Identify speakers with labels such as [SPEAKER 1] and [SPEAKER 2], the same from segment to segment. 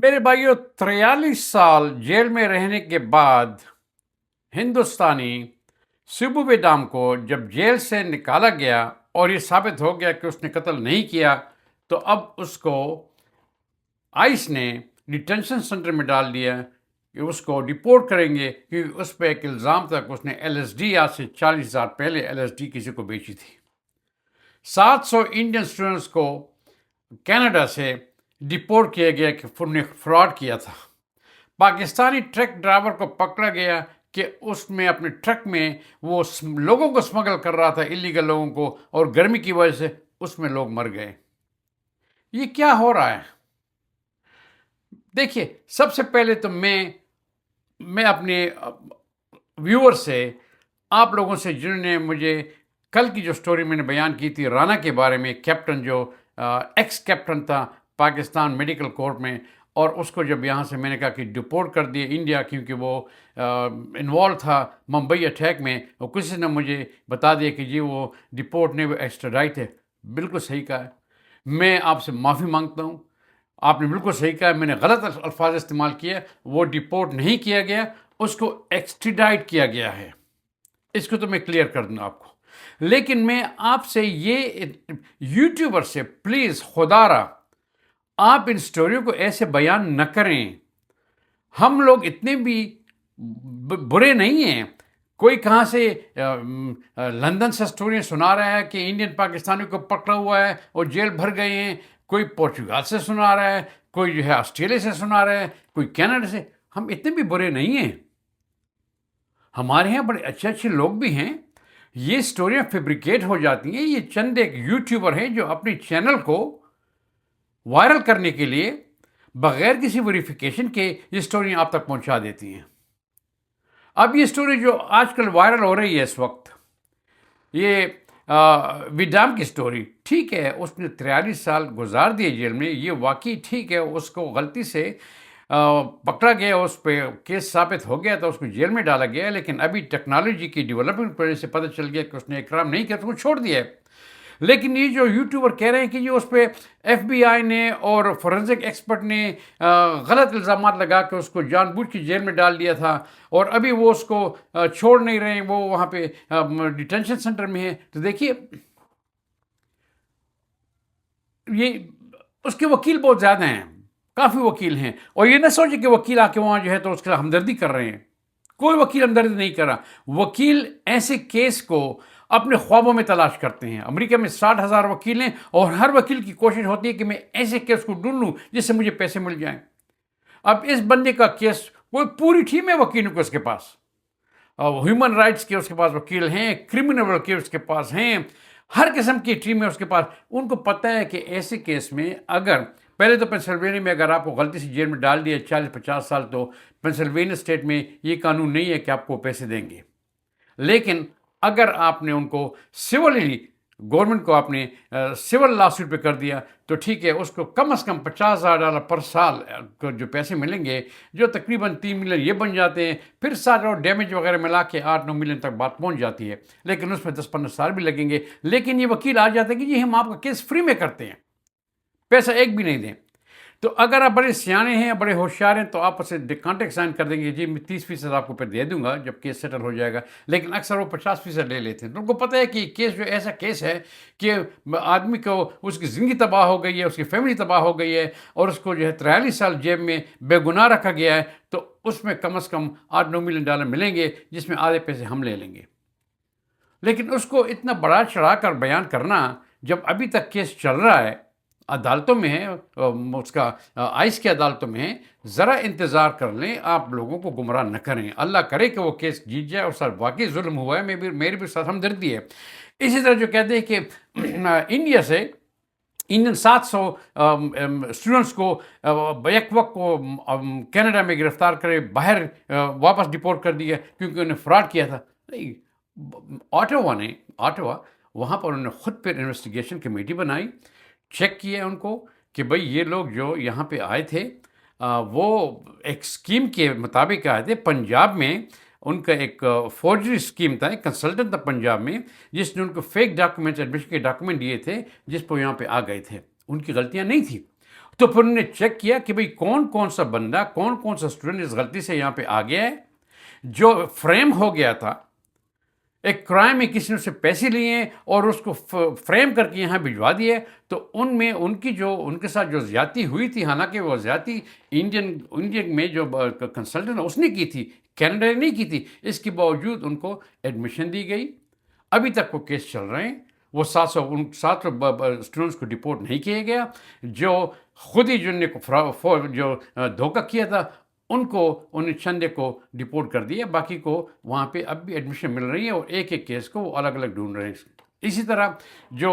[SPEAKER 1] میرے بھائیوں 43 سال جیل میں رہنے کے بعد ہندوستانی سبو ویدام کو جب جیل سے نکالا گیا اور یہ ثابت ہو گیا کہ اس نے قتل نہیں کیا تو اب اس کو آئس نے ڈیٹینشن سینٹر میں ڈال دیا کہ اس کو ڈیپورٹ کریں گے، کیونکہ اس پہ ایک الزام تھا کہ اس نے ایل ایس ڈی آج سے 40 سال پہلے ایل ایس ڈی کسی کو بیچی تھی۔ 700 انڈین اسٹوڈنٹس کو کینیڈا سے ڈیپورٹ کیا گیا کہ انہوں نے فراڈ کیا تھا۔ پاکستانی ٹرک ڈرائیور کو پکڑا گیا کہ اس میں اپنے ٹرک میں وہ لوگوں کو اسمگل کر رہا تھا، اللیگل لوگوں کو، اور گرمی کی وجہ سے اس میں لوگ مر گئے۔ یہ کیا ہو رہا ہے؟ دیکھیے، سب سے پہلے تو میں اپنے ویور سے، آپ لوگوں سے جنہوں نے مجھے کل کی جو سٹوری میں نے بیان کی تھی رانا کے بارے میں، کیپٹن جو ایکس کیپٹن تھا پاکستان میڈیکل کورٹ میں، اور اس کو جب یہاں سے میں نے کہا کہ ڈپورٹ کر دیے انڈیا کیونکہ وہ انوالو تھا ممبئی اٹیک میں، اور کسی نے مجھے بتا دیا کہ جی وہ ڈپورٹ نہیں، وہ ایکسٹراڈائٹ ہے۔ بالکل صحیح کہا ہے۔ میں آپ سے معافی مانگتا ہوں، آپ نے بالکل صحیح کہا، میں نے غلط الفاظ استعمال کیا۔ وہ ڈپورٹ نہیں کیا گیا، اس کو ایکسٹریڈائٹ کیا گیا ہے۔ اس کو تو میں کلیئر کر دوں آپ کو۔ لیکن میں آپ سے یہ یوٹیوبر سے پلیز خدا را آپ ان سٹوریوں کو ایسے بیان نہ کریں۔ ہم لوگ اتنے بھی برے نہیں ہیں۔ کوئی کہاں سے لندن سے سٹوریاں سنا رہا ہے کہ انڈین پاکستانی کو پکڑا ہوا ہے اور جیل بھر گئے ہیں، کوئی پورچگال سے سنا رہا ہے، کوئی جو ہے آسٹریلیا سے سنا رہا ہے، کوئی کینیڈا سے۔ ہم اتنے بھی برے نہیں ہیں، ہمارے یہاں بڑے اچھے اچھے لوگ بھی ہیں۔ یہ سٹوریاں فیبریکیٹ ہو جاتی ہیں۔ یہ چند ایک یوٹیوبر ہیں جو اپنی چینل کو وائرل کرنے کے لیے بغیر کسی ویریفیکیشن کے یہ سٹوریاں آپ تک پہنچا دیتی ہیں۔ اب یہ سٹوری جو آج کل وائرل ہو رہی ہے اس وقت، یہ ویدام کی سٹوری، ٹھیک ہے اس نے 43 سال گزار دیے جیل میں، یہ واقعی ٹھیک ہے، اس کو غلطی سے پکڑا گیا، اس پہ کیس ثابت ہو گیا تو اس کو جیل میں ڈالا گیا، لیکن ابھی ٹیکنالوجی کی ڈیولپمنٹ کی وجہ سے پتہ چل گیا کہ اس نے اقرار نہیں کیا تو وہ چھوڑ دیا ہے۔ لیکن یہ جو یوٹیوبر کہہ رہے ہیں کہ جو اس پہ ایف بی آئی نے اور فورنزک ایکسپرٹ نے غلط الزامات لگا کے اس کو جان بوجھ کے جیل میں ڈال دیا تھا، اور ابھی وہ اس کو چھوڑ نہیں رہے ہیں، وہ وہاں پہ ڈیٹینشن سینٹر میں ہے، تو دیکھیے یہ اس کے وکیل بہت زیادہ ہیں، کافی وکیل ہیں، اور یہ نہ سوچے کہ وکیل آ کے وہاں جو ہے تو اس کے ہمدردی کر رہے ہیں۔ کوئی وکیل ہمدردی نہیں کر رہا۔ وکیل ایسے کیس کو اپنے خوابوں میں تلاش کرتے ہیں۔ امریکہ میں 60,000 وکیل ہیں، اور ہر وکیل کی کوشش ہوتی ہے کہ میں ایسے کیس کو ڈھونڈ لوں جس سے مجھے پیسے مل جائیں۔ اب اس بندے کا کیس، کوئی پوری ٹیم ہے وکیلوں کو اس کے پاس، ہیومن رائٹس کے اس کے پاس وکیل ہیں، کرمنل وکیل اس کے پاس ہیں، ہر قسم کی ٹیم ہے اس کے پاس۔ ان کو پتہ ہے کہ ایسے کیس میں اگر پہلے تو پینسلوینیا میں اگر آپ کو غلطی سے جیل میں ڈال دیا 40-50 سال، تو پینسلوینیا اسٹیٹ میں یہ قانون نہیں ہے کہ آپ کو پیسے دیں گے۔ لیکن اگر آپ نے ان کو سولی، گورنمنٹ کو آپ نے سول لا سوٹ پہ کر دیا تو ٹھیک ہے، اس کو کم از کم $50,000 پر سال کو جو پیسے ملیں گے، جو تقریباً 3 ملین یہ بن جاتے ہیں، پھر ساتھ اور ڈیمیج وغیرہ ملا کے 8-9 ملین تک بات پہنچ جاتی ہے، لیکن اس میں 10-15 سال بھی لگیں گے۔ لیکن یہ وکیل آ جاتے ہیں کہ جی ہم آپ کا کیس فری میں کرتے ہیں، پیسہ ایک بھی نہیں دیں۔ تو اگر آپ بڑے سیانے ہیں، بڑے ہوشیار ہیں، تو آپ اسے کانٹیکٹ سائن کر دیں گے، جی میں 30% آپ کو پہ دے دوں گا جب کیس سیٹل ہو جائے گا، لیکن اکثر وہ 50% لے لیتے ہیں۔ تو ان کو پتہ ہے کہ یہ کیس جو ایسا کیس ہے کہ آدمی کو اس کی زندگی تباہ ہو گئی ہے، اس کی فیملی تباہ ہو گئی ہے، اور اس کو جو ہے 43 سال جیب میں بے گناہ رکھا گیا ہے، تو اس میں کم از کم $8-9 ملین ملیں گے، جس میں آدھے پیسے ہم لے لیں گے۔ لیکن اس کو اتنا بڑا چڑھا کر بیان کرنا جب ابھی تک کیس چل رہا ہے، عدالتوں میں ہے، اس کا آئس کی عدالتوں میں ہے، ذرا انتظار کر لیں، آپ لوگوں کو گمراہ نہ کریں۔ اللہ کرے کہ وہ کیس جیت جائے، اور سر واقعی ظلم ہوا ہے، میری بھی ساتھ ہمدردی ہے۔ اسی طرح جو کہتے ہیں کہ انڈیا سے انڈین 700 اسٹوڈنٹس کو بیک وقت کو کینیڈا میں گرفتار کرے باہر واپس ڈپورٹ کر دیا کیونکہ انہوں نے فراڈ کیا تھا۔ نہیں، آٹوا وہاں پر انہوں نے خود پھر انویسٹیگیشن کمیٹی بنائی، چیک کیا ان کو کہ بھئی یہ لوگ جو یہاں پہ آئے تھے وہ ایک سکیم کے مطابق آئے تھے۔ پنجاب میں ان کا ایک فورجری سکیم تھا، ایک کنسلٹنٹ تھا پنجاب میں، جس نے ان کو فیک ڈاکومنٹس، ایڈمیشن کے ڈاکومنٹ دیے تھے، جس پر یہاں پہ آ گئے تھے۔ ان کی غلطیاں نہیں تھیں، تو پھر انہوں نے چیک کیا کہ بھئی کون کون سا بندہ، کون کون سا اسٹوڈنٹ اس غلطی سے یہاں پہ آ گیا ہے، جو فریم ہو گیا تھا ایک کرائم میں، کسی نے اس سے پیسے لیے ہیں اور اس کو فریم کر کے یہاں بھجوا دیے. تو ان میں ان کی جو ان کے ساتھ جو زیادتی ہوئی تھی، حالانکہ وہ زیادتی انڈین میں جو کنسلٹنٹ اس نے کی تھی، کینیڈا نے نہیں کی تھی، اس کے باوجود ان کو ایڈمیشن دی گئی. ابھی تک وہ کیس چل رہے ہیں. وہ 700 اسٹوڈنٹس کو ڈپورٹ نہیں کیا گیا. جو خود ہی جن نے جو دھوکہ کیا تھا ان چندے کو ڈپورٹ کر دیا، باقی کو وہاں پہ اب بھی ایڈمیشن مل رہی ہے اور ایک ایک کیس کو وہ الگ الگ ڈھونڈ رہے ہیں. اسی طرح جو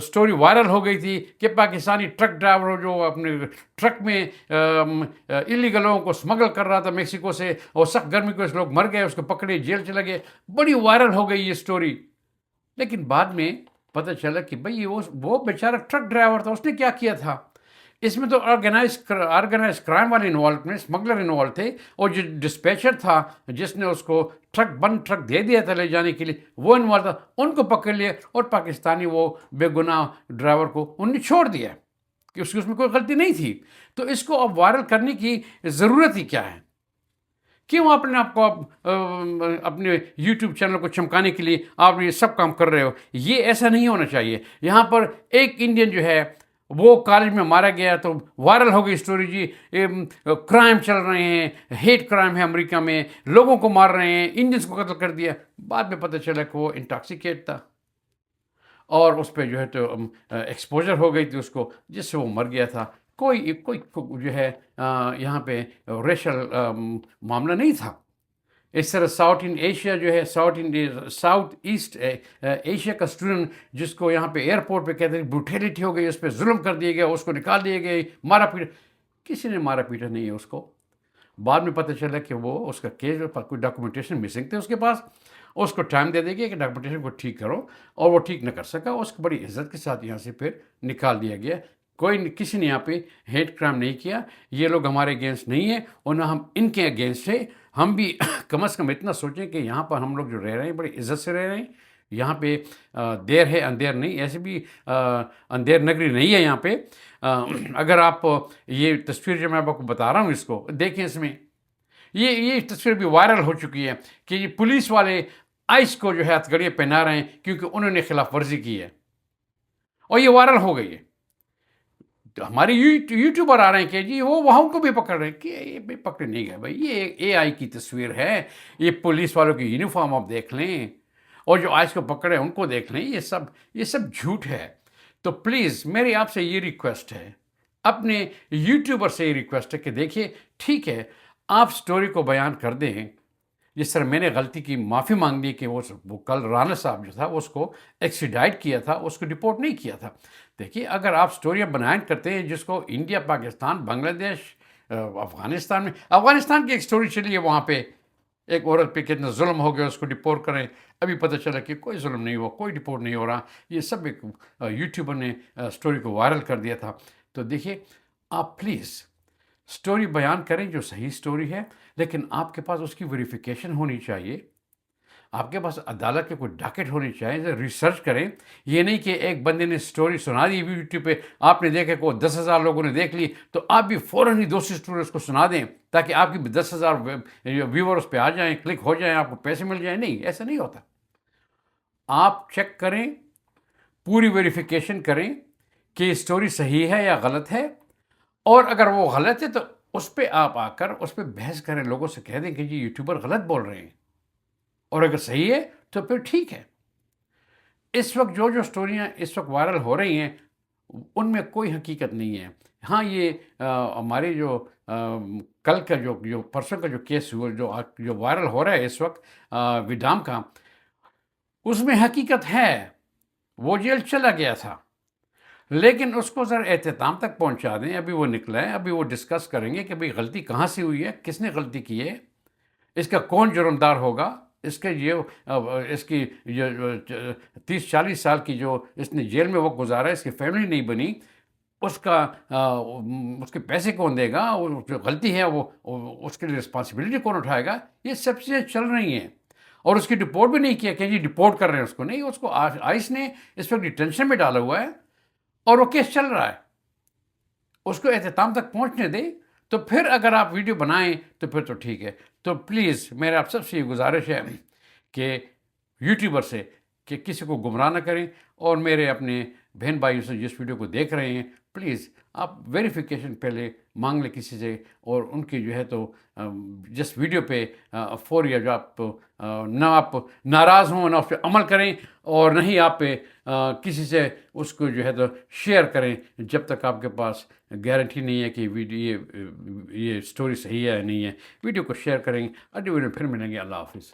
[SPEAKER 1] سٹوری وائرل ہو گئی تھی کہ پاکستانی ٹرک ڈرائیور جو اپنے ٹرک میں اللیگل لوگوں کو سمگل کر رہا تھا میکسیکو سے، اور سخت گرمی کو اس لوگ مر گئے، اس کو پکڑے جیل چلے گئے، بڑی وائرل ہو گئی یہ سٹوری. لیکن بعد میں پتہ چلا کہ بھئی وہ بیچارہ ٹرک ڈرائیور تھا، اس نے کیا کیا تھا. اس میں تو آرگنائز کرائم والے انوالو تھے، اسمگلر انوالو تھے، اور جو ڈسپیچر تھا جس نے اس کو ٹرک دے دیا تھا لے جانے کے لیے، وہ انوالو تھا. ان کو پکڑ لیا اور پاکستانی وہ بے گناہ ڈرائیور کو انہوں نے چھوڑ دیا کہ اس میں کوئی غلطی نہیں تھی. تو اس کو اب وائرل کرنے کی ضرورت ہی کیا ہے؟ کیوں اپنے آپ کو اپنے یوٹیوب چینل کو چمکانے کے لیے آپ یہ سب کام کر رہے ہو؟ یہ ایسا نہیں ہونا چاہیے. یہاں پر ایک انڈین جو ہے وہ کالج میں مارا گیا تو وائرل ہو گئی اسٹوری، جی کرائم چل رہے ہیں، ہیٹ کرائم ہے امریکہ میں، لوگوں کو مار رہے ہیں، انڈینس کو قتل کر دیا. بعد میں پتہ چلا کہ وہ انٹاکسیکیٹ تھا اور اس پہ جو ہے تو ایکسپوجر ہو گئی تھی اس کو، جس سے وہ مر گیا تھا. کوئی جو ہے یہاں پہ ریشل معاملہ نہیں تھا. اس طرح ساؤتھ انڈ ایشیا جو ہے، ساؤتھ ایسٹ ایشیا کا اسٹوڈنٹ جس کو یہاں پہ ایئرپورٹ پہ کہتے ہیں بروٹیلٹی ہو گئی، اس پہ ظلم کر دیا گیا، اس کو نکال دیا گیا، مارا پیٹا. کسی نے مارا پیٹا نہیں ہے اس کو. بعد میں پتہ چلا کہ وہ اس کا کیس کوئی ڈاکومنٹیشن مسنگ تھے اس کے پاس، اس کو ٹائم دے دیا گیا کہ ڈاکومنٹیشن کو ٹھیک کرو، اور وہ ٹھیک نہ کر سکا. اس کو بڑی عزت کے ساتھ یہاں سے پھر نکال دیا گیا. کسی نے یہاں پہ ہیٹ کرائم نہیں کیا. یہ لوگ ہمارے اگینسٹ نہیں ہیں اور نہ ہم ان کے اگینسٹ ہیں. ہم بھی کم از کم اتنا سوچیں کہ یہاں پر ہم لوگ جو رہ رہے ہیں بڑی عزت سے رہ رہے ہیں. یہاں پہ دیر ہے اندھیر نہیں، ایسے بھی اندھیر نگری نہیں ہے یہاں پہ. اگر آپ یہ تصویر جو میں آپ کو بتا رہا ہوں اس کو دیکھیں، اس میں یہ تصویر بھی وائرل ہو چکی ہے کہ یہ پولیس والے آئس کو جو ہے ہتھ گڑیاں پہنا رہے ہیں کیونکہ انہوں نے خلاف ورزی کی ہے، اور یہ وائرل ہو گئی ہے. تو ہمارے یوٹیوبر آ رہے ہیں کہ جی وہ وہاں کو بھی پکڑ رہے ہیں، کہ یہ پکڑے نہیں گئے بھائی، یہ اے آئی کی تصویر ہے. یہ پولیس والوں کی یونیفارم آپ دیکھ لیں، اور جو آج کو پکڑے ان کو دیکھ لیں. یہ سب جھوٹ ہے. تو پلیز میری آپ سے یہ ریکویسٹ ہے، اپنے یوٹیوبر سے یہ ریکویسٹ ہے کہ دیکھیے ٹھیک ہے آپ سٹوری کو بیان کر دیں. جس طرح میں نے غلطی کی معافی مانگ لی کہ وہ کل رانا صاحب جو تھا اس کو ایکسیڈائٹ کیا تھا، اس کو ڈپورٹ نہیں کیا تھا. دیکھیے اگر آپ سٹوریاں بیان کرتے ہیں جس کو انڈیا، پاکستان، بنگلہ دیش، افغانستان کی ایک سٹوری چلی ہے، وہاں پہ ایک عورت پہ کتنا ظلم ہو گیا، اس کو ڈپورٹ کریں. ابھی پتہ چلا کہ کوئی ظلم نہیں ہوا، کوئی ڈپورٹ نہیں ہو رہا. یہ سب ایک یوٹیوبر نے سٹوری کو وائرل کر دیا تھا. تو دیکھیے آپ پلیز سٹوری بیان کریں جو صحیح سٹوری ہے، لیکن آپ کے پاس اس کی ویریفیکیشن ہونی چاہیے. آپ کے پاس عدالت کے کوئی ڈاکٹ ہونی چاہیے. ریسرچ کریں. یہ نہیں کہ ایک بندے نے سٹوری سنا دی یوٹیوب پہ، آپ نے دیکھا کہ 10,000 لوگوں نے دیکھ لی تو آپ بھی فوراً ہی دوسری سٹوری اس کو سنا دیں تاکہ آپ کی 10,000 ویور اس پہ آ جائیں، کلک ہو جائیں، آپ کو پیسے مل جائیں. نہیں، ایسا نہیں ہوتا. آپ چیک کریں، پوری ویریفیکیشن کریں کہ یہ سٹوری صحیح ہے یا غلط ہے، اور اگر وہ غلط ہے تو اس پہ آپ آ کر اس پہ بحث کریں، لوگوں سے کہہ دیں کہ یہ یوٹیوبر غلط بول رہے ہیں، اور اگر صحیح ہے تو پھر ٹھیک ہے. اس وقت جو سٹوریاں اس وقت وائرل ہو رہی ہیں ان میں کوئی حقیقت نہیں ہے. ہاں یہ ہمارے جو کل کا جو پرسوں کا جو کیس ہوا جو وائرل ہو رہا ہے اس وقت وڈام کا، اس میں حقیقت ہے. وہ جیل چلا گیا تھا، لیکن اس کو ذرا اختتام تک پہنچا دیں. ابھی وہ نکلا ہے، ابھی وہ ڈسکس کریں گے کہ بھئی غلطی کہاں سے ہوئی ہے، کس نے غلطی کی ہے، اس کا کون جرمدار ہوگا. اس کی 30-40 سال کی جو اس نے جیل میں وہ گزارا ہے، اس کی فیملی نہیں بنی، اس کے پیسے کون دے گا، جو غلطی ہے وہ اس کے لیے رسپانسبلٹی کون اٹھائے گا. یہ سب چیزیں چل رہی ہیں. اور اس کی ڈپورٹ بھی نہیں کیا کہ جی ڈپورٹ کر رہے ہیں اس کو. نہیں، اس کو آئس نے اس وقت ڈیٹینشن میں ڈالا ہوا ہے اور وہ کیس چل رہا ہے. اس کو اختتام تک پہنچنے دیں، تو پھر اگر آپ ویڈیو بنائیں تو پھر تو ٹھیک ہے. تو پلیز میرا آپ سب سے یہ گزارش ہے کہ یوٹیوبر سے کہ کسی کو گمراہ نہ کریں، اور میرے اپنے بہن بھائیوں سے جس ویڈیو کو دیکھ رہے ہیں پلیز آپ ویریفیکیشن پہلے مانگ لیں کسی سے، اور ان کی جو ہے تو جس ویڈیو پہ فوری جو آپ نہ آپ ناراض ہوں، نہ اس پہ عمل کریں، اور نہ ہی آپ پہ کسی سے اس کو جو ہے تو شیئر کریں جب تک آپ کے پاس گارنٹی نہیں ہے کہ ویڈیو یہ سٹوری صحیح ہے یا نہیں ہے. ویڈیو کو شیئر کریں. اگلی ویڈیو پھر ملیں گے. اللہ حافظ.